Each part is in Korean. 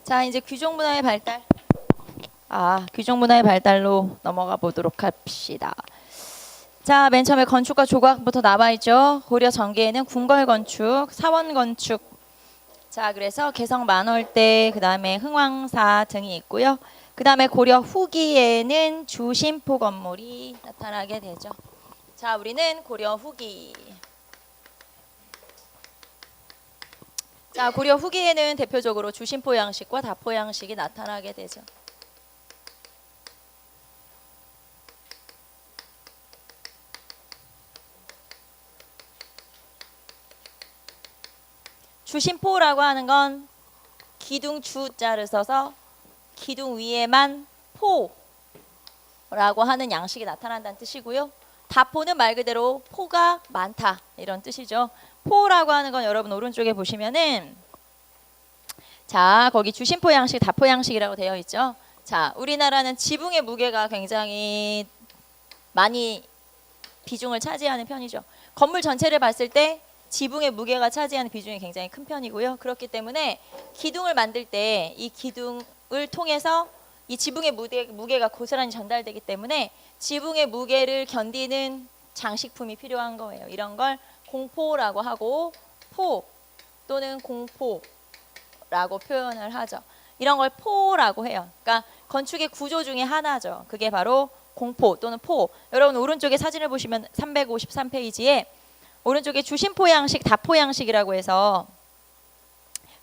자, 이제 귀족 문화의 발달. 귀족 문화의 발달로 넘어가 보도록 합시다. 자, 맨 처음에 건축과 조각부터 나와 있죠. 고려 전기에는 궁궐 건축, 사원 건축. 자, 그래서 개성 만월대, 그 다음에 흥왕사 등이 있고요. 그 다음에 고려 후기에는 주심포 건물이 나타나게 되죠. 자, 우리는 고려 후기. 자, 고려 후기에는 대표적으로 주심포 양식과 다포 양식이 나타나게 되죠. 주심포라고 하는 건 기둥 주자를 써서 기둥 위에만 포라고 하는 양식이 나타난다는 뜻이고요. 다포는 말 그대로 포가 많다 이런 뜻이죠. 포라고 하는 건 여러분 오른쪽에 보시면은 자, 거기 주심포 양식, 다포 양식이라고 되어 있죠. 자, 우리나라는 지붕의 무게가 굉장히 많이 비중을 차지하는 편이죠. 건물 전체를 봤을 때 지붕의 무게가 차지하는 비중이 굉장히 큰 편이고요. 그렇기 때문에 기둥을 만들 때 이 기둥을 통해서 이 지붕의 무게가 고스란히 전달되기 때문에 지붕의 무게를 견디는 장식품이 필요한 거예요. 이런 걸 공포라고 하고 포 또는 공포라고 표현을 하죠. 이런 걸 포라고 해요. 그러니까 건축의 구조 중에 하나죠. 그게 바로 공포 또는 포. 여러분 오른쪽에 사진을 보시면 353페이지에 오른쪽에 주심포 양식, 다포 양식이라고 해서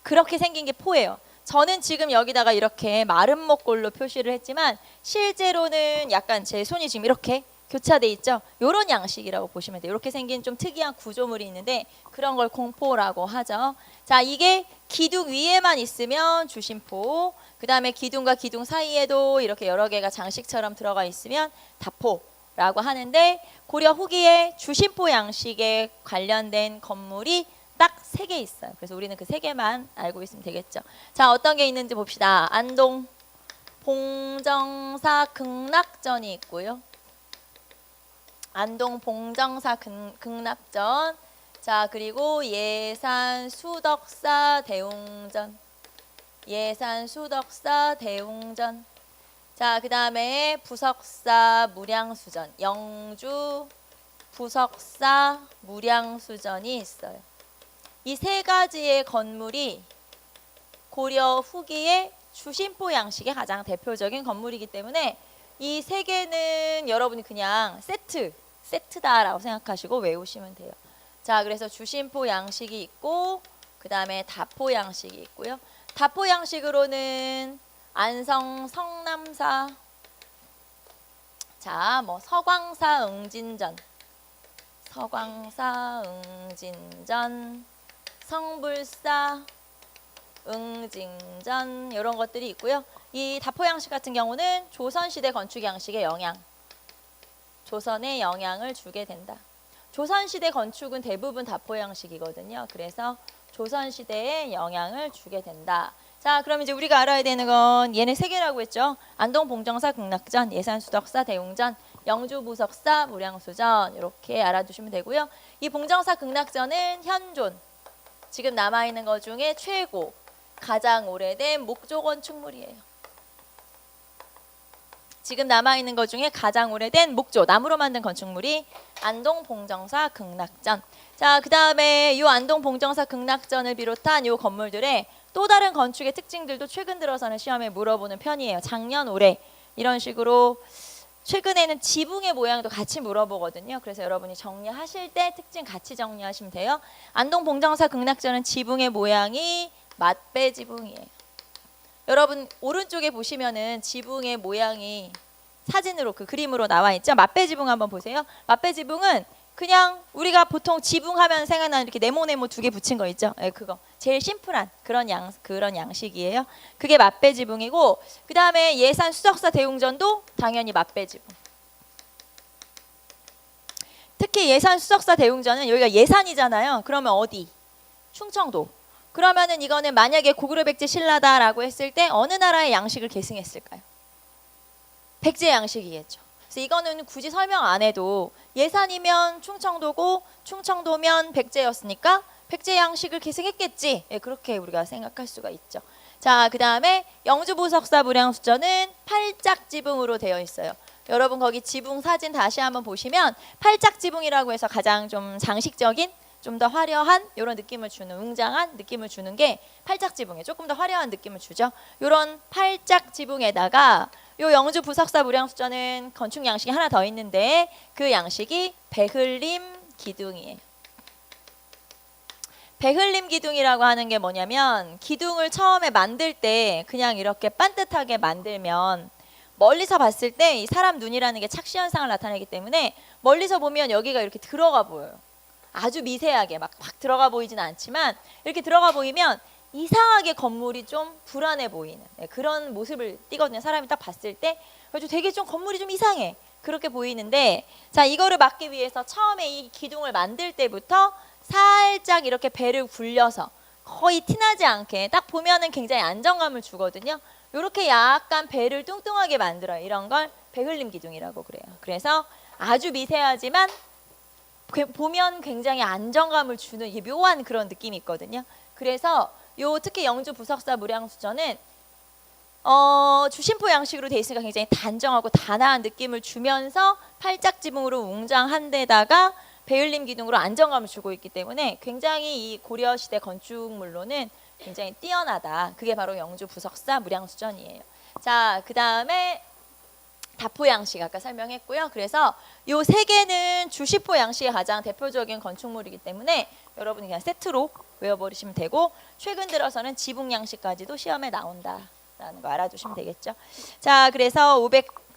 그렇게 생긴 게 포예요. 저는 지금 여기다가 이렇게 마른 목골로 표시를 했지만 실제로는 약간 제 손이 지금 이렇게 교차돼 있죠. 이런 양식이라고 보시면 돼요. 이렇게 생긴 좀 특이한 구조물이 있는데 그런 걸 공포라고 하죠. 자, 이게 기둥 위에만 있으면 주심포, 그 다음에 기둥과 기둥 사이에도 이렇게 여러 개가 장식처럼 들어가 있으면 다포라고 하는데 고려 후기에 주심포 양식에 관련된 건물이 딱 3개 있어요. 그래서 우리는 그 3개만 알고 있으면 되겠죠. 자, 어떤 게 있는지 봅시다. 안동 봉정사 극락전이 있고요. 안동 봉정사 극락전. 자, 그리고 예산 수덕사 대웅전. 예산 수덕사 대웅전. 자, 그 다음에 부석사 무량수전. 영주 부석사 무량수전이 있어요. 이 3가지의 건물이 고려 후기의 주심포 양식의 가장 대표적인 건물이기 때문에 이 3개는 여러분이 그냥 세트다라고 생각하시고 외우시면 돼요. 자, 그래서 주심포 양식이 있고 그 다음에 다포 양식이 있고요. 다포 양식으로는 안성 성남사, 자, 뭐 서광사 응진전, 서광사 응진전, 성불사 응징전 이런 것들이 있고요. 이 다포 양식 같은 경우는 조선시대 건축 양식의 영향, 조선의 영향을 주게 된다. 조선시대 건축은 대부분 다포 양식이거든요. 그래서 조선시대에 영향을 주게 된다. 자, 그럼 이제 우리가 알아야 되는 건 얘네 3개라고 했죠. 안동 봉정사 극락전, 예산 수덕사 대웅전, 영주 부석사 무량수전 이렇게 알아두시면 되고요. 이 봉정사 극락전은 현존, 지금 남아있는 것 중에 최고, 가장 오래된 목조 건축물이에요. 지금 남아있는 것 중에 가장 오래된 목조, 나무로 만든 건축물이 안동 봉정사 극락전. 자, 그 다음에 이 안동 봉정사 극락전을 비롯한 이 건물들의 또 다른 건축의 특징들도 최근 들어서는 시험에 물어보는 편이에요. 작년, 올해 이런 식으로 최근에는 지붕의 모양도 같이 물어보거든요. 그래서 여러분이 정리하실 때 특징 같이 정리하시면 돼요. 안동 봉정사 극락전은 지붕의 모양이 맞배 지붕이에요. 여러분 오른쪽에 보시면은 지붕의 모양이 사진으로 그 그림으로 나와 있죠. 맞배 지붕 한번 보세요. 맞배 지붕은 그냥 우리가 보통 지붕 하면 생각나는 이렇게 네모네모 2개 붙인 거 있죠. 네, 그거 제일 심플한 그런 양식이에요. 그게 맞배 지붕이고 그 다음에 예산 수덕사 대웅전도 당연히 맞배 지붕. 특히 예산 수덕사 대웅전은 여기가 예산이잖아요. 그러면 어디? 충청도. 그러면은 이거는 만약에 고구려 백제 신라다라고 했을 때 어느 나라의 양식을 계승했을까요? 백제 양식이겠죠. 그래서 이거는 굳이 설명 안 해도 예산이면 충청도고 충청도면 백제였으니까 백제 양식을 계승했겠지. 예, 그렇게 우리가 생각할 수가 있죠. 자, 그 다음에 영주 부석사 무량수전은 팔짝 지붕으로 되어 있어요. 여러분 거기 지붕 사진 다시 한번 보시면 팔짝 지붕이라고 해서 가장 좀 장식적인, 좀 더 화려한 이런 느낌을 주는, 웅장한 느낌을 주는 게 팔짝 지붕에 조금 더 화려한 느낌을 주죠. 이런 팔짝 지붕에다가 요 영주 부석사 무량수전은 건축 양식이 하나 더 있는데 그 양식이 배흘림 기둥이에요. 배흘림 기둥이라고 하는 게 뭐냐면 기둥을 처음에 만들 때 그냥 이렇게 반듯하게 만들면 멀리서 봤을 때 이 사람 눈이라는 게 착시 현상을 나타내기 때문에 멀리서 보면 여기가 이렇게 들어가 보여요. 아주 미세하게 막 들어가 보이지는 않지만 이렇게 들어가 보이면 이상하게 건물이 좀 불안해 보이는 그런 모습을 띠거든요. 사람이 딱 봤을 때 그래서 되게 좀 건물이 좀 이상해 그렇게 보이는데, 자, 이거를 막기 위해서 처음에 이 기둥을 만들 때부터 살짝 이렇게 배를 굴려서 거의 티나지 않게 딱 보면은 굉장히 안정감을 주거든요. 이렇게 약간 배를 뚱뚱하게 만들어요. 이런 걸 배흘림 기둥이라고 그래요. 그래서 아주 미세하지만 보면 굉장히 안정감을 주는 이 묘한 그런 느낌이 있거든요. 그래서 요 특히 영주 부석사 무량수전은 주심포 양식으로 돼 있으니까 굉장히 단정하고 단아한 느낌을 주면서 팔짝 지붕으로 웅장한 데다가 배흘림 기둥으로 안정감을 주고 있기 때문에 굉장히 이 고려 시대 건축물로는 굉장히 뛰어나다. 그게 바로 영주 부석사 무량수전이에요. 자, 그 다음에 다포 양식 아까 설명했고요. 그래서 요 세 개는 주시포 양식의 가장 대표적인 건축물이기 때문에 여러분이 그냥 세트로 외워버리시면 되고, 최근 들어서는 지붕 양식까지도 시험에 나온다라는 거 알아두시면 되겠죠. 자, 그래서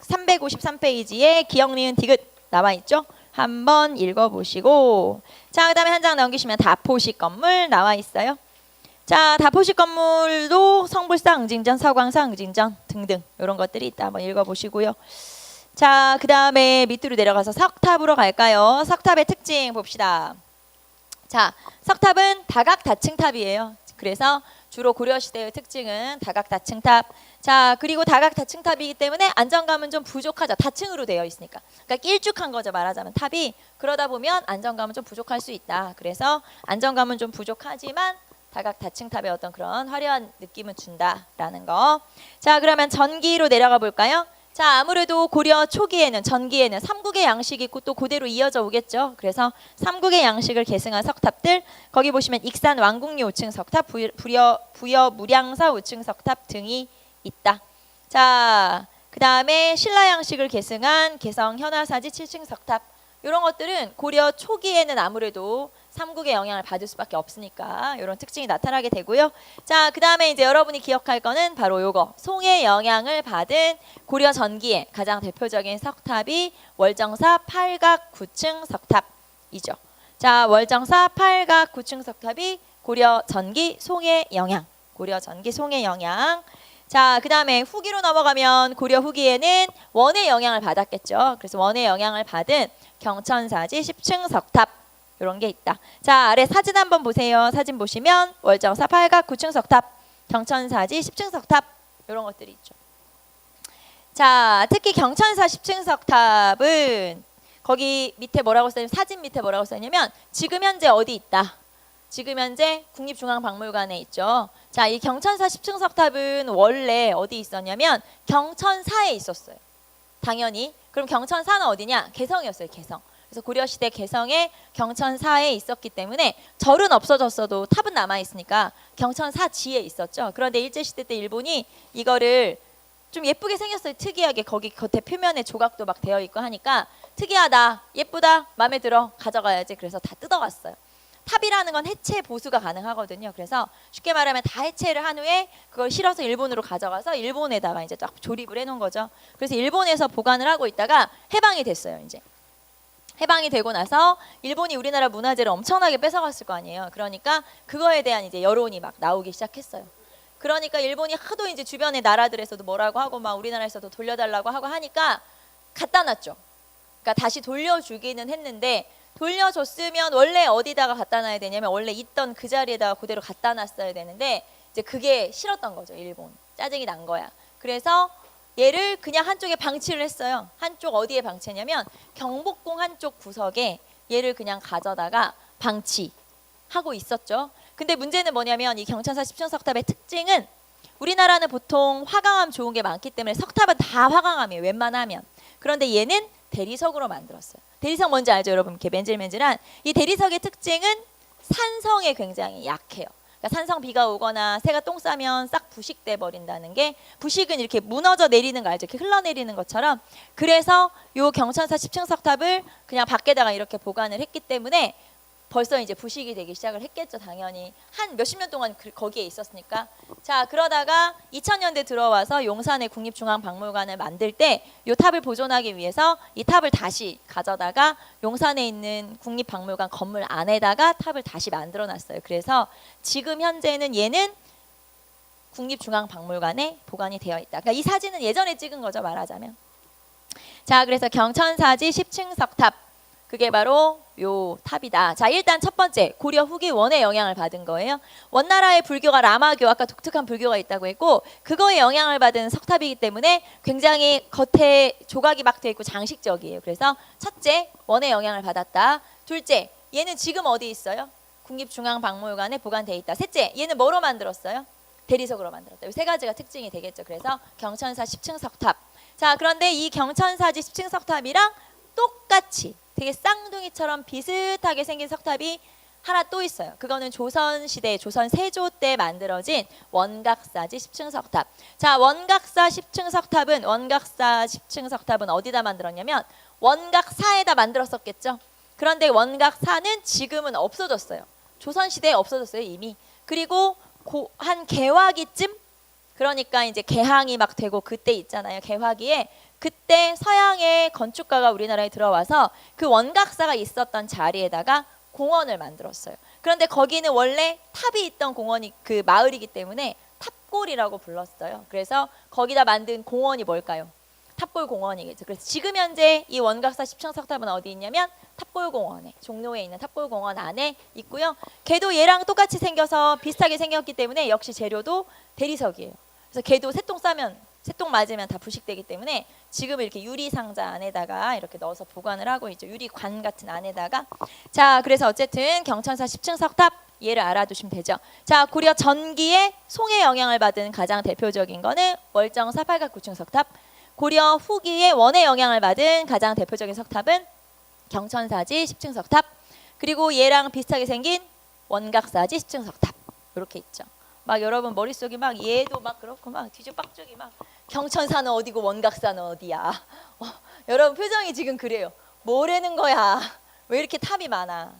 353페이지에 기억, 니은, 디귿 나와 있죠. 한번 읽어보시고, 자, 그 다음에 한 장 넘기시면 다포식 건물 나와 있어요. 자, 다포식 건물도 성불사, 응징전, 서광사, 응징전 등등 이런 것들이 있다. 한번 읽어보시고요. 자, 그 다음에 밑으로 내려가서 석탑으로 갈까요? 석탑의 특징 봅시다. 자, 석탑은 다각다층탑이에요. 그래서 주로 고려시대의 특징은 다각다층탑. 자, 그리고 다각다층탑이기 때문에 안정감은 좀 부족하죠. 다층으로 되어 있으니까. 그러니까 길쭉한 거죠, 말하자면 탑이. 그러다 보면 안정감은 좀 부족할 수 있다. 그래서 안정감은 좀 부족하지만 다각다층탑의 어떤 그런 화려한 느낌을 준다라는 거. 자, 그러면 전기로 내려가 볼까요? 자, 아무래도 고려 초기에는 전기에는 삼국의 양식이 있고 또 그대로 이어져 오겠죠. 그래서 삼국의 양식을 계승한 석탑들, 거기 보시면 익산 왕궁리 5층 석탑, 부여 무량사 5층 석탑 등이 있다. 자, 그 다음에 신라 양식을 계승한 개성 현화사지 7층 석탑, 이런 것들은 고려 초기에는 아무래도 삼국의 영향을 받을 수밖에 없으니까 이런 특징이 나타나게 되고요. 자, 그 다음에 이제 여러분이 기억할 거는 바로 요거, 송의 영향을 받은 고려 전기의 가장 대표적인 석탑이 월정사 8각 9층 석탑이죠. 자, 월정사 8각 9층 석탑이 고려 전기 송의 영향, 고려 전기 송의 영향. 자, 그 다음에 후기로 넘어가면 고려 후기에는 원의 영향을 받았겠죠. 그래서 원의 영향을 받은 경천사지 10층 석탑, 이런 게 있다. 자, 아래 사진 한번 보세요. 사진 보시면 월정사 8각 9층 석탑, 경천사지 10층 석탑, 이런 것들이 있죠. 자, 특히 경천사 10층 석탑은 거기 밑에 뭐라고 써있냐면, 사진 밑에 뭐라고 써있냐면 지금 현재 어디 있다. 지금 현재 국립중앙박물관에 있죠. 자, 이 경천사 10층 석탑은 원래 어디 있었냐면 경천사에 있었어요. 당연히. 그럼 경천사는 어디냐? 개성이었어요. 개성. 그래서 고려시대 개성에 경천사에 있었기 때문에 절은 없어졌어도 탑은 남아있으니까 경천사지에 있었죠. 그런데 일제시대 때 일본이 이거를 좀 예쁘게 생겼어요. 특이하게. 거기 겉에 표면에 조각도 막 되어 있고 하니까 특이하다, 예쁘다, 마음에 들어, 가져가야지. 그래서 다 뜯어갔어요. 탑이라는 건 해체 보수가 가능하거든요. 그래서 쉽게 말하면 다 해체를 한 후에 그걸 실어서 일본으로 가져가서 일본에다가 이제 딱 조립을 해놓은 거죠. 그래서 일본에서 보관을 하고 있다가 해방이 됐어요. 이제 해방이 되고 나서 일본이 우리나라 문화재를 엄청나게 뺏어갔을 거 아니에요. 그러니까 그거에 대한 이제 여론이 막 나오기 시작했어요. 그러니까 일본이 하도 이제 주변의 나라들에서도 뭐라고 하고 막 우리나라에서도 돌려달라고 하고 하니까 갖다 놨죠. 그러니까 다시 돌려주기는 했는데, 돌려줬으면 원래 어디다가 갖다 놔야 되냐면 원래 있던 그 자리에다가 그대로 갖다 놨어야 되는데 이제 그게 싫었던 거죠. 일본. 짜증이 난 거야. 그래서 얘를 그냥 한쪽에 방치를 했어요. 한쪽 어디에 방치했냐면 경복궁 한쪽 구석에 얘를 그냥 가져다가 방치하고 있었죠. 근데 문제는 뭐냐면 이 경천사 10층 석탑의 특징은 우리나라는 보통 화강암 좋은 게 많기 때문에 석탑은 다 화강암이에요. 웬만하면. 그런데 얘는 대리석으로 만들었어요. 대리석 뭔지 알죠, 여러분? 이렇게 맨질맨질한 이 대리석의 특징은 산성에 굉장히 약해요. 그러니까 산성 비가 오거나 새가 똥 싸면 싹 부식돼 버린다는 게, 부식은 이렇게 무너져 내리는 거 알죠? 이렇게 흘러내리는 것처럼. 그래서 요 경천사 10층 석탑을 그냥 밖에다가 이렇게 보관을 했기 때문에 벌써 이제 부식이 되기 시작을 했겠죠. 당연히 한 몇십 년 동안 거기에 있었으니까. 자, 그러다가 2000년대 들어와서 용산의 국립중앙박물관을 만들 때 이 탑을 보존하기 위해서 이 탑을 다시 가져다가 용산에 있는 국립박물관 건물 안에다가 탑을 다시 만들어 놨어요. 그래서 지금 현재는 얘는 국립중앙박물관에 보관이 되어 있다. 그러니까 이 사진은 예전에 찍은 거죠, 말하자면. 자, 그래서 경천사지 10층 석탑, 그게 바로 요 탑이다. 자, 일단 첫 번째, 고려 후기 원의 영향을 받은 거예요. 원나라의 불교가 라마교, 아까 독특한 불교가 있다고 했고, 그거에 영향을 받은 석탑이기 때문에 굉장히 겉에 조각이 막 돼 있고 장식적이에요. 그래서 첫째, 원의 영향을 받았다. 둘째, 얘는 지금 어디 있어요? 국립중앙박물관에 보관돼 있다. 셋째, 얘는 뭐로 만들었어요? 대리석으로 만들었다. 이 세 가지가 특징이 되겠죠. 그래서 경천사 10층 석탑. 자, 그런데 이 경천사지 10층 석탑이랑 똑같이 되게 쌍둥이처럼 비슷하게 생긴 석탑이 하나 또 있어요. 그거는 조선시대, 조선 세조 때 만들어진 원각사지 10층 석탑. 자, 원각사 10층 석탑은, 원각사 10층 석탑은 어디다 만들었냐면 원각사에다 만들었었겠죠. 그런데 원각사는 지금은 없어졌어요. 조선시대에 없어졌어요, 이미. 그리고 한 개화기쯤, 그러니까 이제 개항이 막 되고 그때 있잖아요. 개화기에 그때 서양의 건축가가 우리나라에 들어와서 그 원각사가 있었던 자리에다가 공원을 만들었어요. 그런데 거기는 원래 탑이 있던 공원이, 그 마을이기 때문에 탑골이라고 불렀어요. 그래서 거기다 만든 공원이 뭘까요? 탑골 공원이겠죠. 그래서 지금 현재 이 원각사 10층 석탑은 어디 있냐면 탑골 공원에, 종로에 있는 탑골 공원 안에 있고요. 걔도 얘랑 똑같이 생겨서 비슷하게 생겼기 때문에 역시 재료도 대리석이에요. 그래서 걔도 새똥 싸면, 새똥 맞으면 다 부식되기 때문에 지금 이렇게 유리 상자 안에다가 이렇게 넣어서 보관을 하고 있죠. 유리관 같은 안에다가. 자, 그래서 어쨌든 경천사 10층 석탑, 얘를 알아두시면 되죠. 자, 고려 전기에 송의 영향을 받은 가장 대표적인 거는 월정사 8각 9층 석탑. 고려 후기에 원의 영향을 받은 가장 대표적인 석탑은 경천사지 10층 석탑. 그리고 얘랑 비슷하게 생긴 원각사지 10층 석탑. 이렇게 있죠. 막 여러분 머릿속에 막 얘도 막 그렇고 막 뒤죽박죽이 막 경천사는 어디고 원각사는 어디야. 여러분 표정이 지금 그래요. 뭐라는 거야. 왜 이렇게 탑이 많아.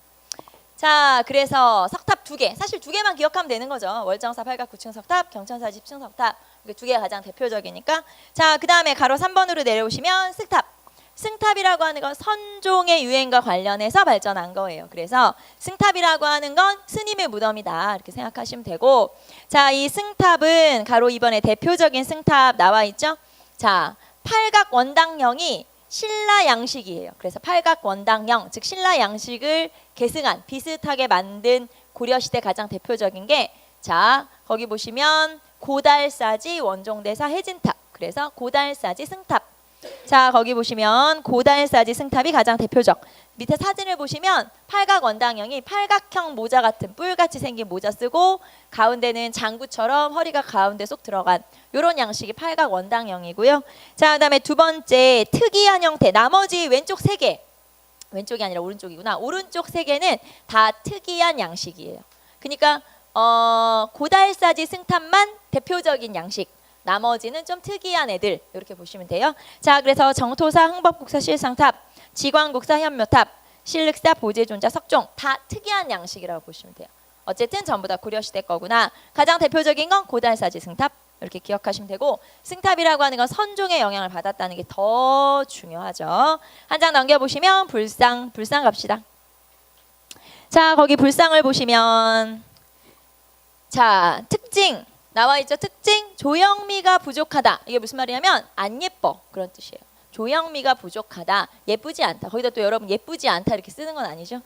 자, 그래서 석탑 2개. 사실 2개만 기억하면 되는 거죠. 월정사 8각 9층 석탑, 경천사 10층 석탑. 이게 2개가 가장 대표적이니까. 자, 그 다음에 가로 3번으로 내려오시면 승탑. 승탑이라고 하는 건 선종의 유행과 관련해서 발전한 거예요. 그래서 승탑이라고 하는 건 스님의 무덤이다, 이렇게 생각하시면 되고, 자, 이 승탑은 가로 2번에 대표적인 승탑 나와 있죠. 자, 팔각 원당형이 신라 양식이에요. 그래서 팔각 원당형, 즉 신라 양식을 계승한, 비슷하게 만든 고려시대 가장 대표적인 게, 자, 거기 보시면 고달사지 원종대사 해진탑. 그래서 고달사지 승탑. 자, 거기 보시면 고달사지 승탑이 가장 대표적. 밑에 사진을 보시면 팔각 원당형이 팔각형 모자 같은 뿔같이 생긴 모자 쓰고, 가운데는 장구처럼 허리가 가운데 쏙 들어간 이런 양식이 팔각 원당형이고요. 자, 그다음에 두 번째 특이한 형태. 나머지 왼쪽 3개, 왼쪽이 아니라 오른쪽이구나. 오른쪽 3개는 다 특이한 양식이에요. 그러니까 고달사지 승탑만 대표적인 양식. 나머지는 좀 특이한 애들, 이렇게 보시면 돼요. 자, 그래서 정토사 흥법국사 실상탑, 지광국사 현묘탑, 신륵사 보제존자 석종, 다 특이한 양식이라고 보시면 돼요. 어쨌든 전부 다 고려시대 거구나. 가장 대표적인 건 고달사지 승탑, 이렇게 기억하시면 되고, 승탑이라고 하는 건 선종의 영향을 받았다는 게 더 중요하죠. 한 장 넘겨보시면 불상 갑시다. 자, 거기 불상을 보시면, 자, 특징 나와 있죠. 특징, 조형미가 부족하다. 이게 무슨 말이냐면 안 예뻐, 그런 뜻이에요. 조형미가 부족하다, 예쁘지 않다. 거기다 또 여러분 예쁘지 않다 이렇게 쓰는 건 아니죠.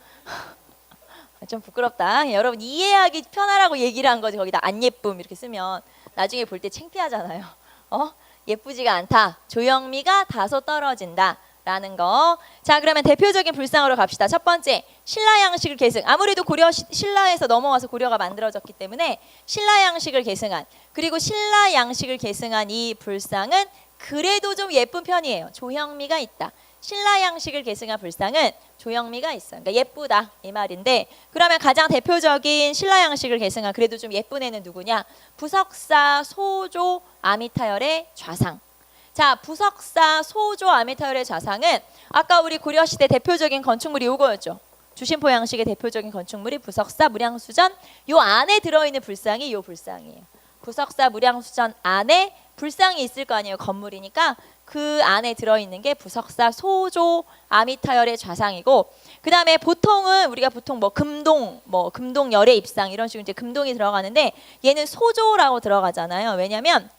좀 부끄럽다. 여러분 이해하기 편하라고 얘기를 한 거지. 거기다 안 예쁨 이렇게 쓰면 나중에 볼 때 창피하잖아요. 예쁘지가 않다, 조형미가 다소 떨어진다, 라는 거. 자, 그러면 대표적인 불상으로 갑시다. 첫 번째, 신라 양식을 계승. 아무래도 고려 신라에서 넘어와서 고려가 만들어졌기 때문에 신라 양식을 계승한, 그리고 신라 양식을 계승한 이 불상은 그래도 좀 예쁜 편이에요. 조형미가 있다. 신라 양식을 계승한 불상은 조형미가 있어. 그러니까 예쁘다 이 말인데, 그러면 가장 대표적인 신라 양식을 계승한 그래도 좀 예쁜 애는 누구냐? 부석사 소조 아미타열의 좌상. 자, 부석사 소조 아미타열의 좌상은 아까 우리 고려시대 대표적인 건축물이 이거였죠. 주심포 양식의 대표적인 건축물이 부석사 무량수전. 요 안에 들어있는 불상이 요 불상이에요. 부석사 무량수전 안에 불상이 있을 거 아니에요. 건물이니까 그 안에 들어있는 게 부석사 소조 아미타열의 좌상이고, 그 다음에 보통은 우리가 보통 금동 열의 입상 이런 식으로 이제 금동이 들어가는데, 얘는 소조라고 들어가잖아요. 왜냐면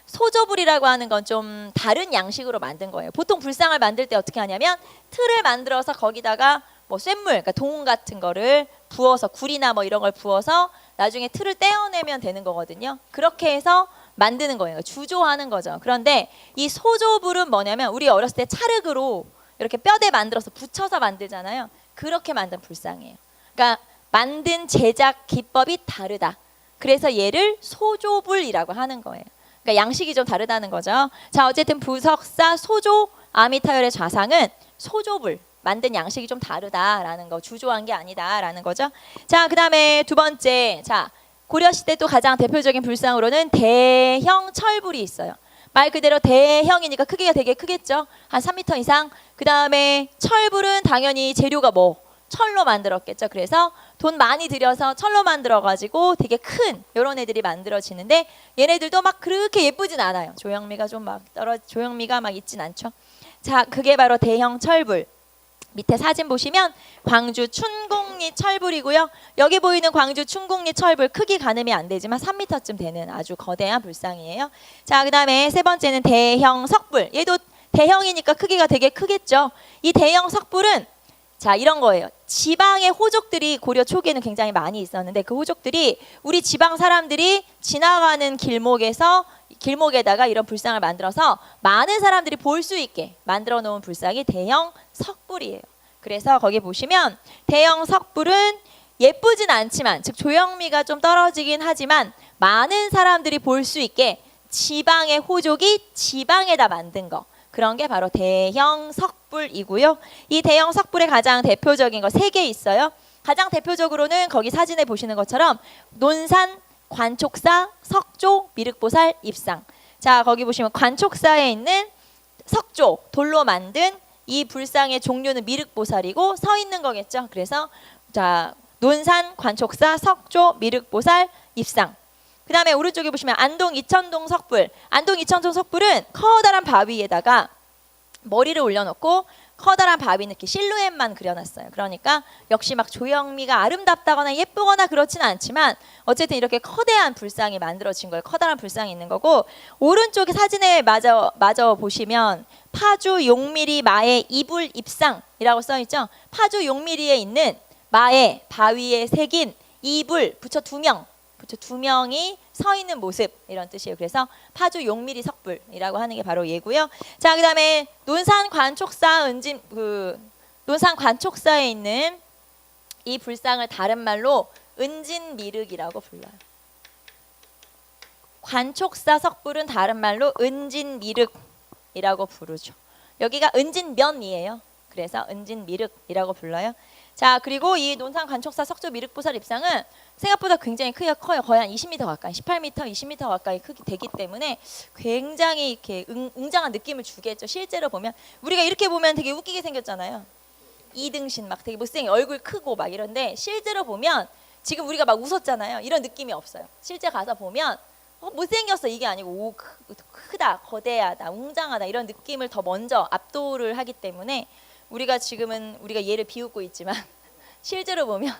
소조불이라고 하는 건 좀 다른 양식으로 만든 거예요. 보통 불상을 만들 때 어떻게 하냐면 틀을 만들어서 거기다가 쇳물, 그러니까 동 같은 거를 부어서, 굴이나 이런 걸 부어서 나중에 틀을 떼어내면 되는 거거든요. 그렇게 해서 만드는 거예요. 주조하는 거죠. 그런데 이 소조불은 뭐냐면 우리 어렸을 때 찰흙으로 이렇게 뼈대 만들어서 붙여서 만들잖아요. 그렇게 만든 불상이에요. 그러니까 만든 제작 기법이 다르다. 그래서 얘를 소조불이라고 하는 거예요. 그러니까 양식이 좀 다르다는 거죠. 자, 어쨌든 부석사 소조 아미타열의 좌상은 소조불, 만든 양식이 좀 다르다라는 거, 주조한 게 아니다라는 거죠. 자, 그 다음에 두 번째, 자, 고려시대 또 가장 대표적인 불상으로는 대형 철불이 있어요. 말 그대로 대형이니까 크기가 되게 크겠죠. 한 3m 이상. 그 다음에 철불은 당연히 재료가 철로 만들었겠죠. 그래서 돈 많이 들여서 철로 만들어가지고 되게 큰 이런 애들이 만들어지는데, 얘네들도 막 그렇게 예쁘진 않아요. 조형미가 막 있진 않죠. 자, 그게 바로 대형 철불. 밑에 사진 보시면 광주 춘곡리 철불이고요. 여기 보이는 광주 춘곡리 철불 크기 가늠이 안 되지만 3m쯤 되는 아주 거대한 불상이에요. 자, 그 다음에 세 번째는 대형 석불. 얘도 대형이니까 크기가 되게 크겠죠. 이 대형 석불은 자, 이런 거예요. 지방의 호족들이 고려 초기에는 굉장히 많이 있었는데, 그 호족들이 우리 지방 사람들이 지나가는 길목에다가 이런 불상을 만들어서 많은 사람들이 볼 수 있게 만들어 놓은 불상이 대형 석불이에요. 그래서 거기 보시면 대형 석불은 예쁘진 않지만, 즉 조형미가 좀 떨어지긴 하지만 많은 사람들이 볼 수 있게 지방의 호족이 지방에다 만든 거, 그런 게 바로 대형 석불이고요. 이 대형 석불의 가장 대표적인 거 3개 있어요. 가장 대표적으로는 거기 사진에 보시는 것처럼 논산, 관촉사, 석조, 미륵보살, 입상. 자, 거기 보시면 관촉사에 있는 석조, 돌로 만든 이 불상의 종류는 미륵보살이고 서 있는 거겠죠. 그래서 자, 논산, 관촉사, 석조, 미륵보살, 입상. 그 다음에 오른쪽에 보시면 안동 이천동 석불. 안동 이천동 석불은 커다란 바위에다가 머리를 올려놓고 커다란 바위는 이렇게 실루엣만 그려놨어요. 그러니까 역시 막 조형미가 아름답다거나 예쁘거나 그렇지는 않지만 어쨌든 이렇게 거대한 불상이 만들어진 거예요. 커다란 불상이 있는 거고, 오른쪽에 사진에 마저 보시면 파주 용미리 마의 이불 입상이라고 써있죠. 파주 용미리에 있는 마의 바위에 새긴 이불 부처 두 명이 서 있는 모습, 이런 뜻이에요. 그래서 파주 용미리 석불이라고 하는 게 바로 얘고요. 자, 그다음에 논산 관촉사에 있는 이 불상을 다른 말로 은진미륵이라고 불러요. 관촉사 석불은 다른 말로 은진미륵이라고 부르죠. 여기가 은진면이에요. 그래서 은진미륵이라고 불러요. 자, 그리고 이 논산 관촉사 석조 미륵보살 입상은 생각보다 굉장히 크기가 커요. 거의 한 20m 가까이, 18m, 20m 가까이 크기 되기 때문에 굉장히 이렇게 웅장한 느낌을 주겠죠. 실제로 보면 우리가 이렇게 보면 되게 웃기게 생겼잖아요. 이등신 막 되게 못생긴 얼굴 크고 막 이런데, 실제로 보면 지금 우리가 막 웃었잖아요. 이런 느낌이 없어요. 실제 가서 보면 못생겼어 이게 아니고 크다, 거대하다, 웅장하다 이런 느낌을 더 먼저 압도를 하기 때문에 우리가 얘를 비웃고 있지만 실제로 보면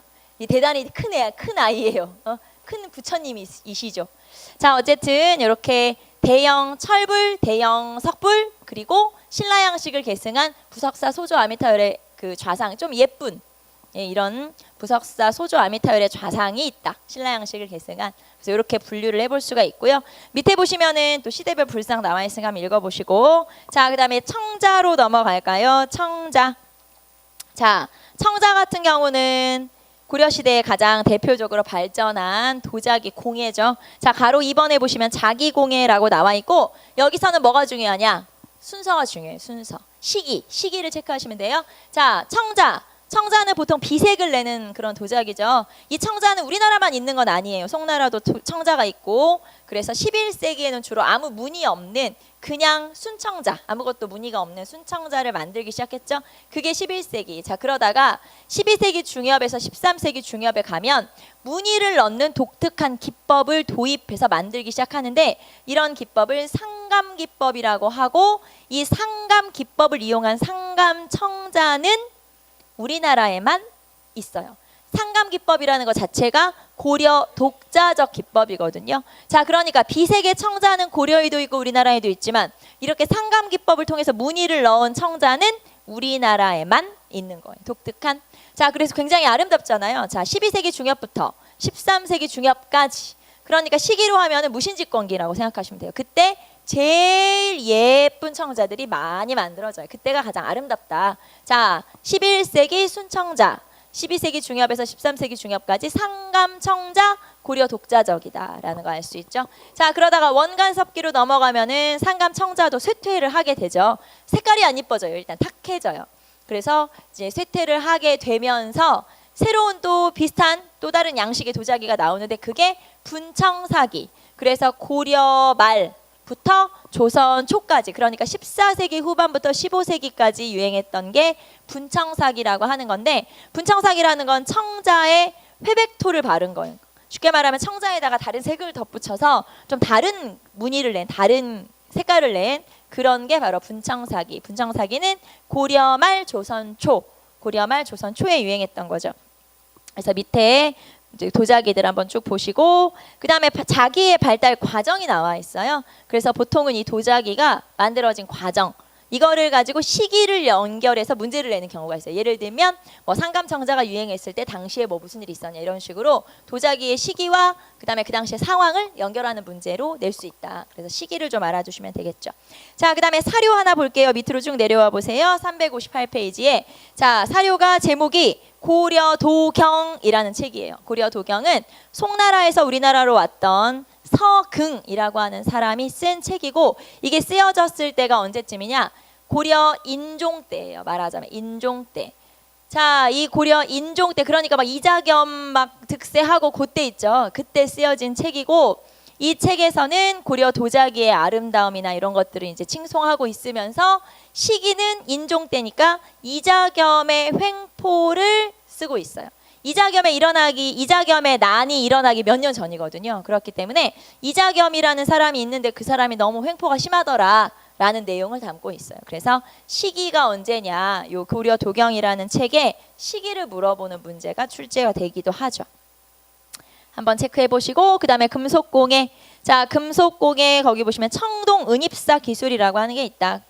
대단히 큰 아이예요. 큰 부처님이시죠. 자, 어쨌든 이렇게 대형 철불, 대형 석불, 그리고 신라 양식을 계승한 부석사 소조 아미타열의 그 좌상, 좀 예쁜 예, 이런 부석사 소조 아미타율의 좌상이 있다. 신라 양식을 계승한. 그래서 이렇게 분류를 해볼 수가 있고요. 밑에 보시면은 또 시대별 불상 나와 있으니까 한번 읽어보시고. 자, 그다음에 청자로 넘어갈까요? 청자. 자, 청자 같은 경우는 고려시대에 가장 대표적으로 발전한 도자기 공예죠. 자, 가로 2번에 보시면 자기공예라고 나와 있고, 여기서는 뭐가 중요하냐? 순서가 중요해요. 순서. 시기를 체크하시면 돼요. 자, 청자는 보통 비색을 내는 그런 도자기죠. 이 청자는 우리나라만 있는 건 아니에요. 송나라도 청자가 있고, 그래서 11세기에는 주로 아무 무늬 없는 그냥 순청자, 아무것도 무늬가 없는 순청자를 만들기 시작했죠. 그게 11세기. 자, 그러다가 12세기 중엽에서 13세기 중엽에 가면 무늬를 넣는 독특한 기법을 도입해서 만들기 시작하는데, 이런 기법을 상감 기법이라고 하고, 이 상감 기법을 이용한 상감 청자는 우리나라에만 있어요. 상감 기법이라는 것 자체가 고려 독자적 기법이거든요. 자, 그러니까 비색의 청자는 고려에도 있고 우리나라에도 있지만, 이렇게 상감 기법을 통해서 무늬를 넣은 청자는 우리나라에만 있는 거예요. 독특한. 자, 그래서 굉장히 아름답잖아요. 자, 12세기 중엽부터 13세기 중엽까지. 그러니까 시기로 하면은 무신직권기라고 생각하시면 돼요. 그때 제일 예쁜 청자들이 많이 만들어져요. 그때가 가장 아름답다. 자, 11세기 순청자, 12세기 중엽에서 13세기 중엽까지 상감청자, 고려 독자적이다라는 거 알 수 있죠. 자, 그러다가 원간섭기로 넘어가면은 상감청자도 쇠퇴를 하게 되죠. 색깔이 안 이뻐져요. 일단 탁해져요. 그래서 이제 쇠퇴를 하게 되면서 새로운 또 비슷한 또 다른 양식의 도자기가 나오는데, 그게 분청사기. 그래서 고려 말부터 조선 초까지, 그러니까 14세기 후반부터 15세기까지 유행했던 게 분청사기라고 하는 건데, 분청사기라는 건 청자에 회백토를 바른 거예요. 쉽게 말하면 청자에다가 다른 색을 덧붙여서 좀 다른 무늬를 낸, 다른 색깔을 낸 그런 게 바로 분청사기. 분청사기는 고려 말 조선 초에 유행했던 거죠. 그래서 밑에 이제 도자기들 한번 쭉 보시고, 그 다음에 자기의 발달 과정이 나와 있어요. 그래서 보통은 이 도자기가 만들어진 과정, 이거를 가지고 시기를 연결해서 문제를 내는 경우가 있어요. 예를 들면 뭐 상감청자가 유행했을 때 당시에 뭐 무슨 일이 있었냐, 이런 식으로 도자기의 시기와 그다음에 그 당시의 상황을 연결하는 문제로 낼 수 있다. 그래서 시기를 좀 알아두시면 되겠죠. 자, 그다음에 사료 하나 볼게요. 밑으로 쭉 내려와 보세요. 358페이지에 자, 사료가 제목이 고려도경이라는 책이에요. 고려도경은 송나라에서 우리나라로 왔던 서긍이라고 하는 사람이 쓴 책이고, 이게 쓰여졌을 때가 언제쯤이냐? 고려 인종 때예요. 말하자면 인종 때. 자, 이 고려 인종 때, 그러니까 막 이자겸 막 득세하고 그때 있죠. 그때 쓰여진 책이고, 이 책에서는 고려 도자기의 아름다움이나 이런 것들을 이제 칭송하고 있으면서, 시기는 인종 때니까 이자겸의 횡포를 쓰고 있어요. 이자겸의 난이 일어나기 몇 년 전이거든요. 그렇기 때문에 이자겸이라는 사람이 있는데 그 사람이 너무 횡포가 심하더라 라는 내용을 담고 있어요. 그래서 시기가 언제냐, 요 고려 도경이라는 책에 시기를 물어보는 문제가 출제가 되기도 하죠. 한번 체크해 보시고, 그 다음에 금속공예. 자, 금속공예 거기 보시면 청동 은입사 기술이라고 하는 게 있다.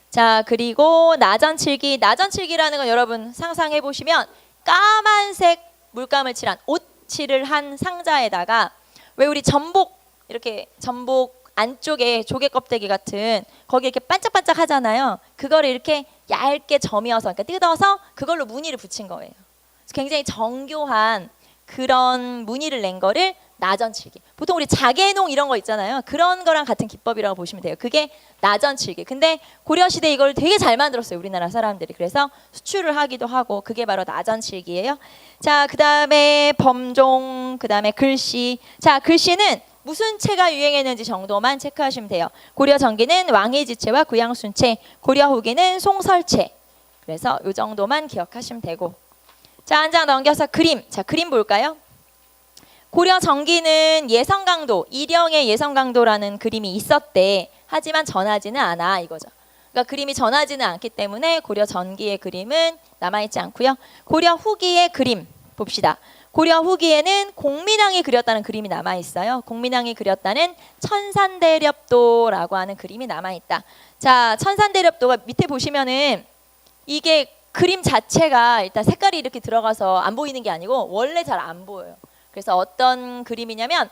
자, 그리고 나전칠기라는 건 여러분 상상해 보시면 까만색 물감을 칠한, 옷칠을 한 상자에다가, 왜 우리 전복, 이렇게 전복 안쪽에 조개 껍데기 같은 거기 이렇게 반짝반짝 하잖아요. 그거를 이렇게 얇게 점이어서, 그러니까 뜯어서 그걸로 무늬를 붙인 거예요. 굉장히 정교한 그런 무늬를 낸 거를 나전칠기. 보통 우리 자개농 이런 거 있잖아요. 그런 거랑 같은 기법이라고 보시면 돼요. 그게 나전칠기. 근데 고려시대 이걸 되게 잘 만들었어요. 우리나라 사람들이. 그래서 수출을 하기도 하고, 그게 바로 나전칠기예요. 자, 그 다음에 범종, 그 다음에 글씨. 자, 글씨는 무슨 체가 유행했는지 정도만 체크하시면 돼요. 고려 전기는 왕의지체와 구양순체, 고려 후기는 송설체. 그래서 이 정도만 기억하시면 되고. 자, 한 장 넘겨서 그림. 자, 그림 볼까요? 고려 전기는 예성강도, 일영의 예성강도라는 그림이 있었대. 하지만 전하지는 않아, 이거죠. 그러니까 그림이 전하지는 않기 때문에 고려 전기의 그림은 남아있지 않고요. 고려 후기의 그림 봅시다. 고려 후기에는 공민왕이 그렸다는 그림이 남아있어요. 공민왕이 그렸다는 천산대렵도라고 하는 그림이 남아있다. 자, 천산대렵도가 밑에 보시면은 이게 그림 자체가 일단 색깔이 이렇게 들어가서 안 보이는 게 아니고 원래 잘 안 보여요. 그래서 어떤 그림이냐면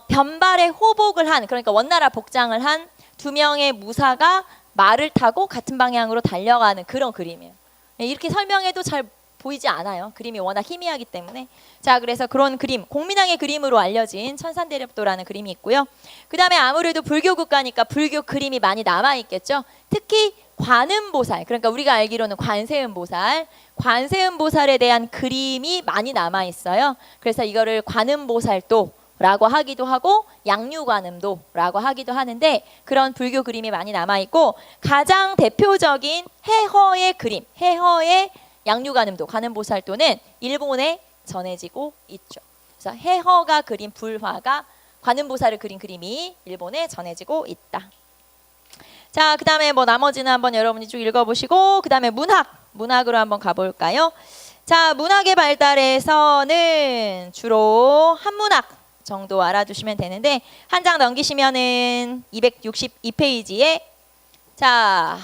변발의 호복을 한, 그러니까 원나라 복장을 한 두 명의 무사가 말을 타고 같은 방향으로 달려가는 그런 그림이에요. 이렇게 설명해도 잘 보이지 않아요. 그림이 워낙 희미하기 때문에. 자, 그래서 그런 그림, 공민왕의 그림으로 알려진 천산대렵도라는 그림이 있고요. 그 다음에 아무래도 불교 국가니까 불교 그림이 많이 남아있겠죠. 특히 관음보살, 그러니까 우리가 알기로는 관세음보살, 관세음보살에 대한 그림이 많이 남아있어요. 그래서 이거를 관음보살도 라고 하기도 하고 양류관음도라고 하기도 하는데, 그런 불교 그림이 많이 남아있고, 가장 대표적인 해허의 그림, 해허의 양류관음도, 관음보살도는 일본에 전해지고 있죠. 그래서 해허가 그린 불화가 관음보살을 그린 그림이 일본에 전해지고 있다. 자, 그 다음에 뭐 나머지는 한번 여러분이 쭉 읽어보시고, 그 다음에 문학으로 한번 가볼까요? 자, 문학의 발달에서는 주로 한문학 정도 알아두시면 되는데, 한 장 넘기시면은 262페이지에 자,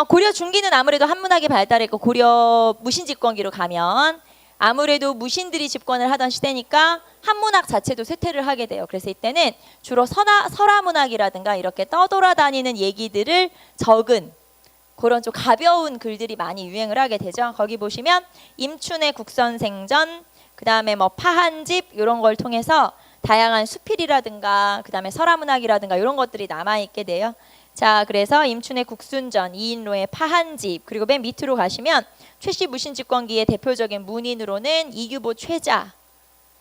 고려 중기는 아무래도 한문학이 발달했고, 고려 무신집권기로 가면 아무래도 무신들이 집권을 하던 시대니까 한문학 자체도 쇠퇴를 하게 돼요. 그래서 이때는 주로 설화문학이라든가 이렇게 떠돌아다니는 얘기들을 적은 그런 좀 가벼운 글들이 많이 유행을 하게 되죠. 거기 보시면 임춘의 국선생전, 그 다음에 뭐 파한집 이런 걸 통해서 다양한 수필이라든가 그 다음에 설화문학이라든가 이런 것들이 남아있게 돼요. 자, 그래서 임춘의 국순전, 이인로의 파한집, 그리고 맨 밑으로 가시면 최씨 무신집권기의 대표적인 문인으로는 이규보 최자.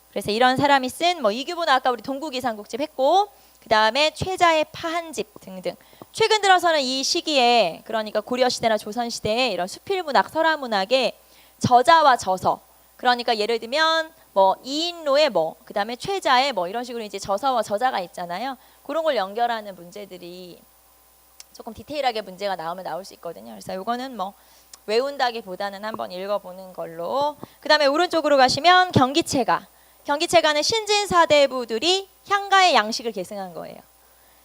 그래서 이런 사람이 쓴 뭐 이규보는 아까 우리 동국이삼국집 했고, 그 다음에 최자의 파한집 등등. 최근 들어서는 이 시기에, 그러니까 고려시대나 조선시대에 이런 수필문학, 설화문학의 저자와 저서, 그러니까 예를 들면 뭐 이인로의 뭐, 그 다음에 최자의 뭐 이런 식으로 이제 저서와 저자가 있잖아요. 그런 걸 연결하는 문제들이 조금 디테일하게 문제가 나오면 나올 수 있거든요. 그래서 이거는 뭐 외운다기보다는 한번 읽어보는 걸로. 그 다음에 오른쪽으로 가시면 경기체가는 신진사대부들이 향가의 양식을 계승한 거예요.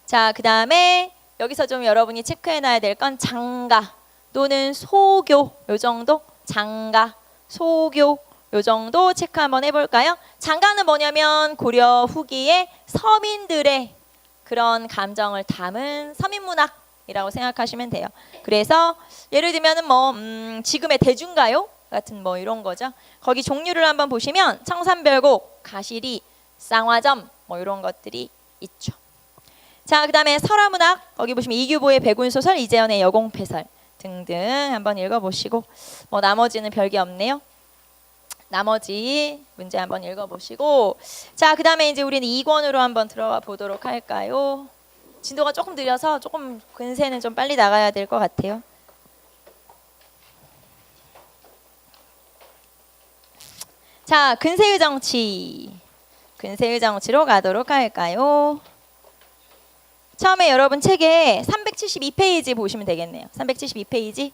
자, 그 다음에 여기서 좀 여러분이 체크해놔야 될 건 장가 또는 소교, 요 정도. 장가, 소교 요 정도 체크 한번 해볼까요? 장가는 뭐냐면 고려 후기에 서민들의 그런 감정을 담은 서민문학이라고 생각하시면 돼요. 그래서 예를 들면은 뭐 지금의 대중가요 같은 뭐 이런 거죠. 거기 종류를 한번 보시면 청산별곡, 가시리, 쌍화점 뭐 이런 것들이 있죠. 자, 그 다음에 설화문학, 거기 보시면 이규보의 백운소설, 이재현의 여공패설 등등 한번 읽어보시고, 뭐 나머지는 별게 없네요. 나머지 문제 한번 읽어보시고, 자, 그 다음에 이제 우리는 2권으로 한번 들어가 보도록 할까요? 진도가 조금 느려서 조금 근세는 좀 빨리 나가야 될 것 같아요. 자, 근세의 정치로 가도록 할까요? 처음에 여러분 책에 372페이지 보시면 되겠네요. 372페이지.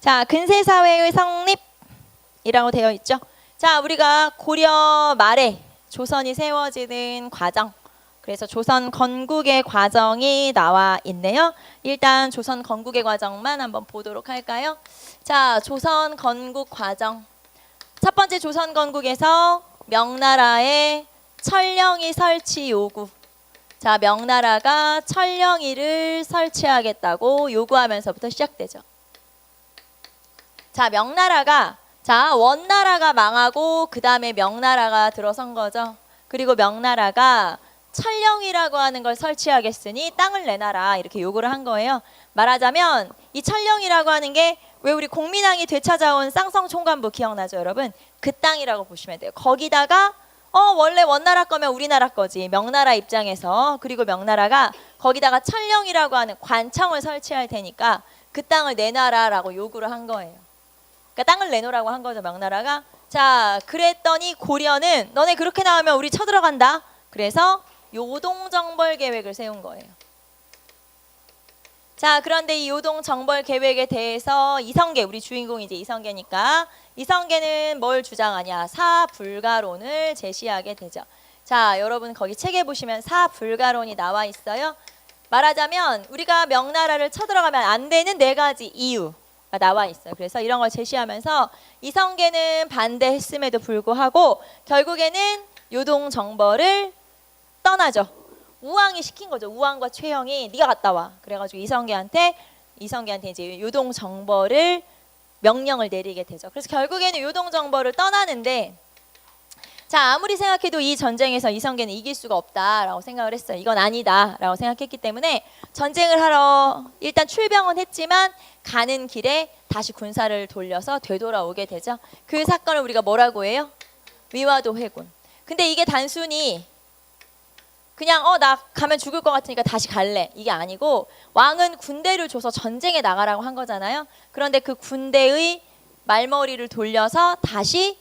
자, 근세사회의 성립이라고 되어 있죠. 자, 우리가 고려 말에 조선이 세워지는 과정, 그래서 조선 건국의 과정이 나와 있네요. 일단 조선 건국의 과정만 한번 보도록 할까요? 자, 조선 건국 과정. 첫 번째 조선 건국에서 명나라의 천령이 설치 요구. 자, 명나라가 천령이를 설치하겠다고 요구하면서부터 시작되죠. 자, 원나라가 망하고 그 다음에 명나라가 들어선 거죠. 그리고 명나라가 천령이라고 하는 걸 설치하겠으니 땅을 내놔라 이렇게 요구를 한 거예요. 말하자면 이 천령이라고 하는 게 왜 우리 공민왕이 되찾아온 쌍성 총관부 기억나죠, 여러분? 그 땅이라고 보시면 돼요. 거기다가 원래 원나라 거면 우리나라 거지, 명나라 입장에서. 그리고 명나라가 거기다가 천령이라고 하는 관청을 설치할 테니까 그 땅을 내놔라라고 요구를 한 거예요. 그러니까 땅을 내놓으라고 한 거죠, 명나라가. 자, 그랬더니 고려는 너네 그렇게 나오면 우리 쳐들어간다. 그래서 요동정벌 계획을 세운 거예요. 자, 그런데 이 요동정벌 계획에 대해서 이성계, 우리 주인공이 이제 이성계니까, 이성계는 뭘 주장하냐? 사불가론을 제시하게 되죠. 자, 여러분 거기 책에 보시면 사불가론이 나와 있어요. 말하자면 우리가 명나라를 쳐들어가면 안 되는 4가지 이유가 나와 있어요. 그래서 이런 걸 제시하면서 이성계는 반대했음에도 불구하고 결국에는 요동정벌을 떠나죠. 우왕이 시킨 거죠. 우왕과 최영이 네가 갔다 와. 그래가지고 이성계한테 이제 요동정벌을 명령을 내리게 되죠. 그래서 결국에는 요동정벌을 떠나는데, 자, 아무리 생각해도 이 전쟁에서 이성계는 이길 수가 없다라고 생각을 했어요. 이건 아니다라고 생각했기 때문에 전쟁을 하러 일단 출병은 했지만 가는 길에 다시 군사를 돌려서 되돌아오게 되죠. 그 사건을 우리가 뭐라고 해요? 위화도 회군. 근데 이게 단순히 그냥 나 가면 죽을 것 같으니까 다시 갈래, 이게 아니고 왕은 군대를 줘서 전쟁에 나가라고 한 거잖아요. 그런데 그 군대의 말머리를 돌려서 다시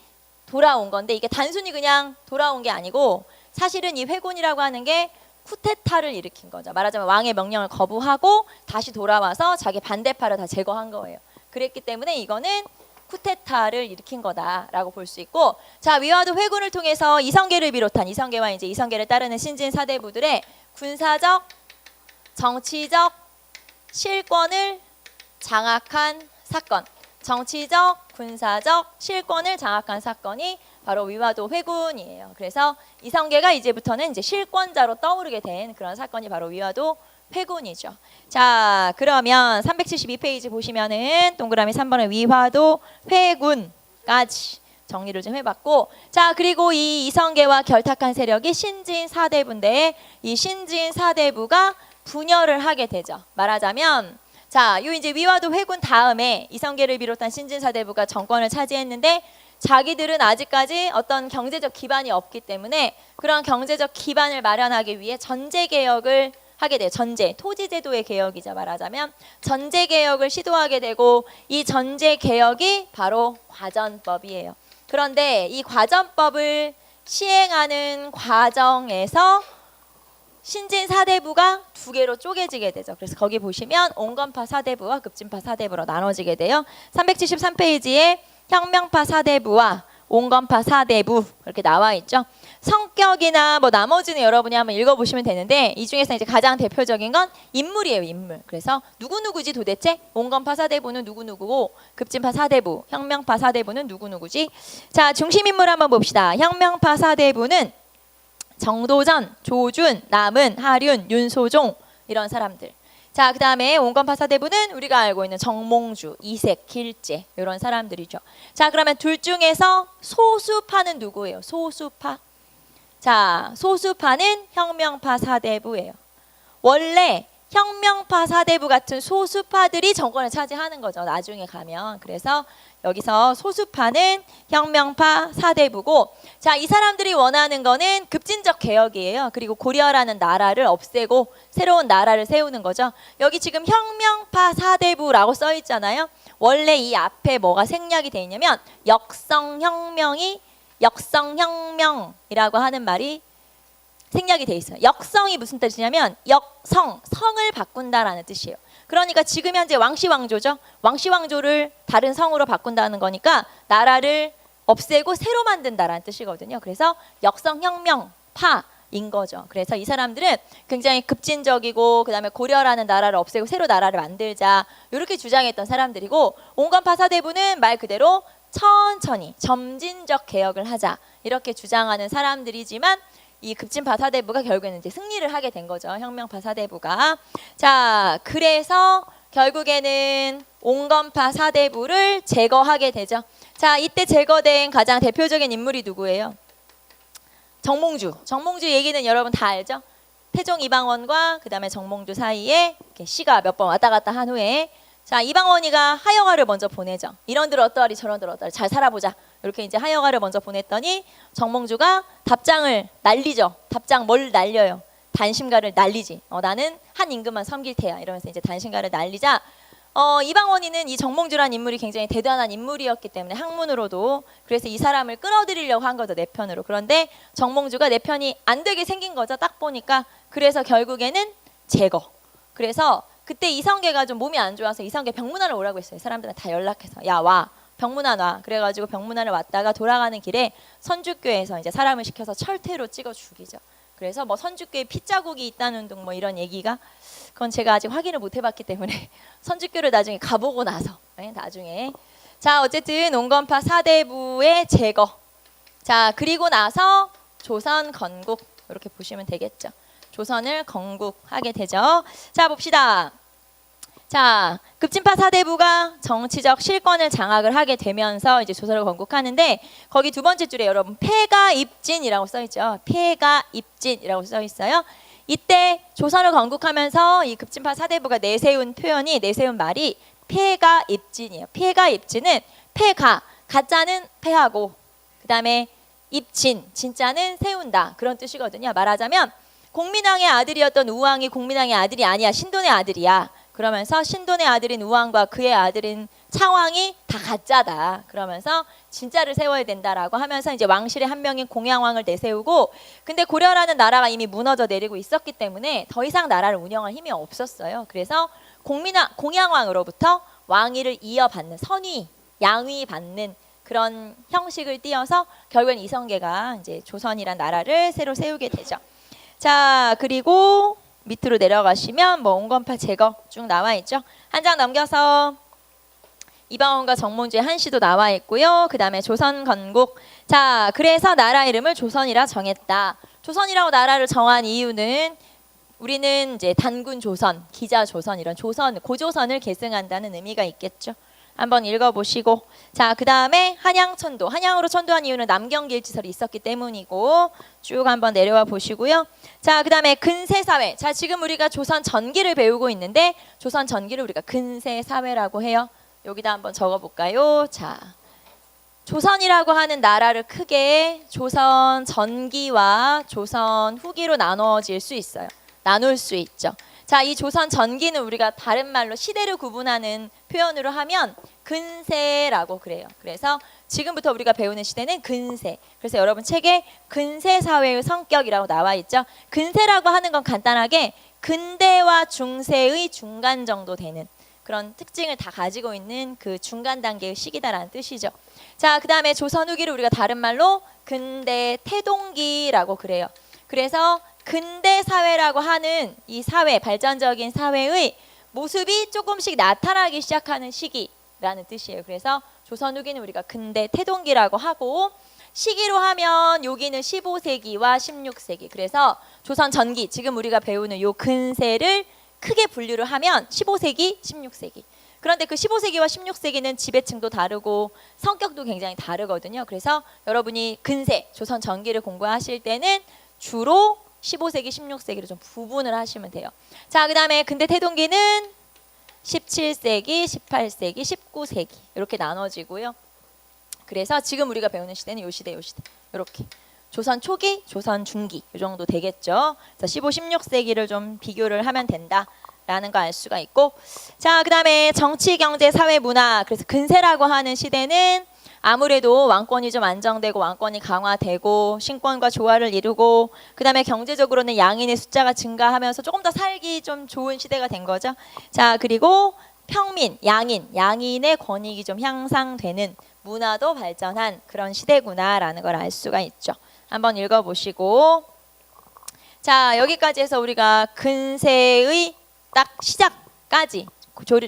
돌아온 건데, 이게 단순히 그냥 돌아온 게 아니고 사실은 이 회군이라고 하는 게 쿠데타를 일으킨 거죠. 말하자면 왕의 명령을 거부하고 다시 돌아와서 자기 반대파를 다 제거한 거예요. 그랬기 때문에 이거는 쿠데타를 일으킨 거다라고 볼 수 있고, 자, 위화도 회군을 통해서 이성계를 비롯한 이성계와 이제 이성계를 따르는 신진 사대부들의 군사적, 정치적 실권을 장악한 사건, 정치적, 군사적 실권을 장악한 사건이 바로 위화도 회군이에요. 그래서 이성계가 이제부터는 이제 실권자로 떠오르게 된 그런 사건이 바로 위화도 회군이죠. 자, 그러면 372페이지 보시면은 동그라미 3번의 위화도 회군까지 정리를 좀 해봤고, 자, 그리고 이 이성계와 결탁한 세력이 신진 사대부인데 이 신진 사대부가 분열을 하게 되죠. 말하자면, 자, 요 이제 위화도 회군 다음에 이성계를 비롯한 신진 사대부가 정권을 차지했는데 자기들은 아직까지 어떤 경제적 기반이 없기 때문에 그런 경제적 기반을 마련하기 위해 전제 개혁을 하게 돼요. 전제, 토지제도의 개혁이자 말하자면 전제 개혁을 시도하게 되고, 이 전제 개혁이 바로 과전법이에요. 그런데 이 과전법을 시행하는 과정에서 신진 사대부가 2개로 쪼개지게 되죠. 그래서 거기 보시면 온건파 사대부와 급진파 사대부로 나눠지게 돼요. 373페이지에 혁명파 사대부와 온건파 사대부 이렇게 나와 있죠. 성격이나 뭐 나머지는 여러분이 한번 읽어보시면 되는데, 이 중에서 이제 가장 대표적인 건 인물이에요, 인물. 그래서 누구누구지 도대체? 온건파 사대부는 누구누구고 급진파 사대부, 혁명파 사대부는 누구누구지? 자, 중심 인물 한번 봅시다. 혁명파 사대부는 정도전, 조준, 남은, 하륜, 윤소종 이런 사람들. 자, 그 다음에 온건파 사대부는 우리가 알고 있는 정몽주, 이색, 길재 이런 사람들이죠. 자, 그러면 둘 중에서 소수파는 누구예요? 소수파. 자, 소수파는 혁명파 사대부예요. 원래 혁명파 사대부 같은 소수파들이 정권을 차지하는 거죠, 나중에 가면. 그래서 여기서 소수파는 혁명파 사대부고, 자, 이 사람들이 원하는 거는 급진적 개혁이에요. 그리고 고려라는 나라를 없애고 새로운 나라를 세우는 거죠. 여기 지금 혁명파 사대부라고 써 있잖아요. 원래 이 앞에 뭐가 생략이 돼 있냐면 역성혁명이라고 하는 말이 생략이 돼 있어요. 역성이 무슨 뜻이냐면 성을 바꾼다라는 뜻이에요. 그러니까 지금 현재 왕씨 왕조죠. 왕씨 왕조를 다른 성으로 바꾼다는 거니까 나라를 없애고 새로 만든다라는 뜻이거든요. 그래서 역성혁명파인 거죠. 그래서 이 사람들은 굉장히 급진적이고, 그다음에 고려라는 나라를 없애고 새로 나라를 만들자 이렇게 주장했던 사람들이고, 온건파 사대부는 말 그대로 천천히 점진적 개혁을 하자 이렇게 주장하는 사람들이지만, 이 급진파 사대부가 결국에는 이제 승리를 하게 된 거죠. 혁명파 사대부가. 자, 그래서 결국에는 온건파 사대부를 제거하게 되죠. 자, 이때 제거된 가장 대표적인 인물이 누구예요? 정몽주. 정몽주 얘기는 여러분 다 알죠? 태종 이방원과 그 다음에 정몽주 사이에 이렇게 시가 몇 번 왔다 갔다 한 후에, 자, 이방원이가 하여가를 먼저 보내죠. 이런들 어떠하리 저런들 어떠하리 잘 살아보자 이렇게 이제 하여가를 먼저 보냈더니 정몽주가 답장을 날리죠. 답장 뭘 날려요? 단심가를 날리지. 나는 한 임금만 섬길 테야 이러면서 이제 단심가를 날리자, 이방원이는 이 정몽주라는 인물이 굉장히 대단한 인물이었기 때문에 학문으로도, 그래서 이 사람을 끌어들이려고 한 거죠, 내 편으로. 그런데 정몽주가 내 편이 안 되게 생긴 거죠, 딱 보니까. 그래서 결국에는 제거. 그래서 그때 이성계가 좀 몸이 안 좋아서 이성계 병문안을 오라고 했어요. 사람들은 다 연락해서 야 와, 병문안 와. 그래가지고 병문안을 왔다가 돌아가는 길에 선주교에서 이제 사람을 시켜서 철퇴로 찍어 죽이죠. 그래서 뭐 선주교에 핏자국이 있다는 등 뭐 이런 얘기가, 그건 제가 아직 확인을 못 해봤기 때문에 선주교를 나중에 가보고 나서 나중에. 자, 어쨌든 온건파 사대부의 제거. 자, 그리고 나서 조선 건국 이렇게 보시면 되겠죠. 조선을 건국하게 되죠. 자, 봅시다. 자, 급진파 사대부가 정치적 실권을 장악을 하게 되면서 이제 조선을 건국하는데, 거기 두 번째 줄에 여러분 폐가입진이라고 써 있죠. 폐가입진이라고 써 있어요. 이때 조선을 건국하면서 이 급진파 사대부가 내세운 표현이, 내세운 말이 폐가입진이에요. 폐가입진은 폐가, 가짜는 폐하고, 그 다음에 입진, 진짜는 세운다, 그런 뜻이거든요. 말하자면 공민왕의 아들이었던 우왕이 공민왕의 아들이 아니야, 신돈의 아들이야. 그러면서 신돈의 아들인 우왕과 그의 아들인 창왕이 다 가짜다. 그러면서 진짜를 세워야 된다라고 하면서 이제 왕실의 한 명인 공양왕을 내세우고, 근데 고려라는 나라가 이미 무너져 내리고 있었기 때문에 더 이상 나라를 운영할 힘이 없었어요. 그래서 공양왕으로부터 왕위를 이어받는, 선위, 양위 받는 그런 형식을 띄어서 결국엔 이성계가 이제 조선이란 나라를 새로 세우게 되죠. 자, 그리고 밑으로 내려가시면 뭐 온건파 제거 쭉 나와 있죠. 한 장 넘겨서 이방원과 정몽주의 한시도 나와 있고요. 그 다음에 조선 건국. 자, 그래서 나라 이름을 조선이라 정했다. 조선이라고 나라를 정한 이유는 우리는 이제 단군 조선, 기자 조선, 이런 조선, 고조선을 계승한다는 의미가 있겠죠. 한번 읽어보시고, 자, 그 다음에 한양천도, 한양으로 천도한 이유는 남경길지설이 있었기 때문이고, 쭉 한번 내려와 보시고요. 자, 그 다음에 근세사회. 자, 지금 우리가 조선 전기를 배우고 있는데 조선 전기를 우리가 근세사회라고 해요. 여기다 한번 적어볼까요? 자, 조선이라고 하는 나라를 크게 조선 전기와 조선 후기로 나눠질 수 있어요. 나눌 수 있죠. 자, 이 조선 전기는 우리가 다른 말로 시대를 구분하는 표현으로 하면 근세라고 그래요. 그래서 지금부터 우리가 배우는 시대는 근세. 그래서 여러분 책에 근세 사회의 성격이라고 나와 있죠. 근세라고 하는 건 간단하게 근대와 중세의 중간 정도 되는 그런 특징을 다 가지고 있는 그 중간 단계의 시기다라는 뜻이죠. 자, 그 다음에 조선 후기를 우리가 다른 말로 근대 태동기라고 그래요. 그래서 근대 사회라고 하는 이 사회, 발전적인 사회의 모습이 조금씩 나타나기 시작하는 시기라는 뜻이에요. 그래서 조선 후기는 우리가 근대 태동기라고 하고, 시기로 하면 여기는 15세기와 16세기. 그래서 조선 전기, 지금 우리가 배우는 요 근세를 크게 분류를 하면 15세기, 16세기. 그런데 그 15세기와 16세기는 지배층도 다르고 성격도 굉장히 다르거든요. 그래서 여러분이 근세, 조선 전기를 공부하실 때는 주로 15세기, 16세기로 좀 구분을 하시면 돼요. 자, 그 다음에 근대 태동기는 17세기, 18세기, 19세기 이렇게 나눠지고요. 그래서 지금 우리가 배우는 시대는 요 시대, 요 시대 이렇게. 조선 초기, 조선 중기 이 정도 되겠죠. 그래서 15, 16세기를 좀 비교를 하면 된다라는 거 알 수가 있고, 자, 그 다음에 정치, 경제, 사회, 문화. 그래서 근세라고 하는 시대는 아무래도 왕권이 좀 안정되고 왕권이 강화되고 신권과 조화를 이루고, 그 다음에 경제적으로는 양인의 숫자가 증가하면서 조금 더 살기 좀 좋은 시대가 된 거죠. 자, 그리고 평민, 양인의 권익이 좀 향상되는, 문화도 발전한 그런 시대구나라는 걸 알 수가 있죠. 한번 읽어보시고, 자, 여기까지 해서 우리가 근세의 딱 시작까지,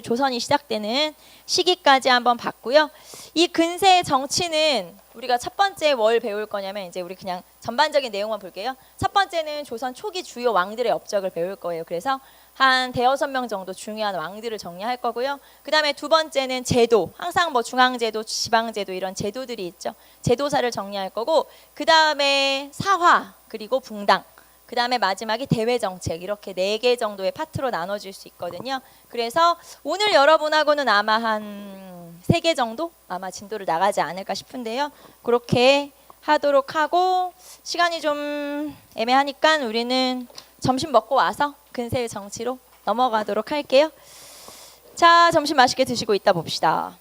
조선이 시작되는 시기까지 한번 봤고요. 이 근세의 정치는 우리가 첫 번째 뭘 배울 거냐면, 이제 우리 그냥 전반적인 내용만 볼게요. 첫 번째는 조선 초기 주요 왕들의 업적을 배울 거예요. 그래서 한 대여섯 명 정도 중요한 왕들을 정리할 거고요. 그 다음에 두 번째는 제도, 항상 뭐 중앙제도, 지방제도 이런 제도들이 있죠. 제도사를 정리할 거고, 그 다음에 사화, 그리고 붕당, 그 다음에 마지막이 대외정책, 이렇게 4개 정도의 파트로 나눠질 수 있거든요. 그래서 오늘 여러분하고는 아마 한 3개 정도 아마 진도를 나가지 않을까 싶은데요. 그렇게 하도록 하고, 시간이 좀 애매하니까 우리는 점심 먹고 와서 근세의 정치로 넘어가도록 할게요. 자, 점심 맛있게 드시고 이따 봅시다.